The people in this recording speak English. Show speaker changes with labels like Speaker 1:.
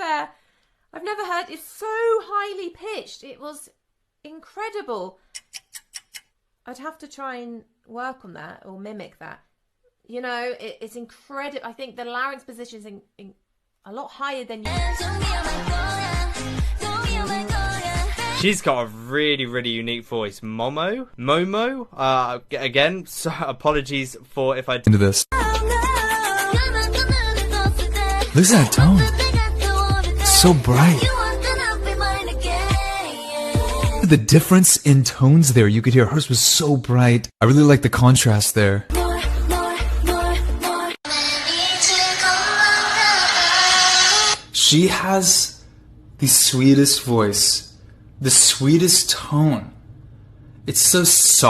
Speaker 1: swear, I've never heard it so highly pitched. It was incredible. I'd have to try and work on that or mimic that. You know, it's incredible. I think the larynx position is a lot higher than you.
Speaker 2: She's got a really, really unique voice. Momo? Again, so apologies for if I...
Speaker 3: Into this. Listen to that tone. So bright. The difference in tones there, you could hear hers was so bright. I really like the contrast there. She has the sweetest voice, the sweetest tone. It's so soft.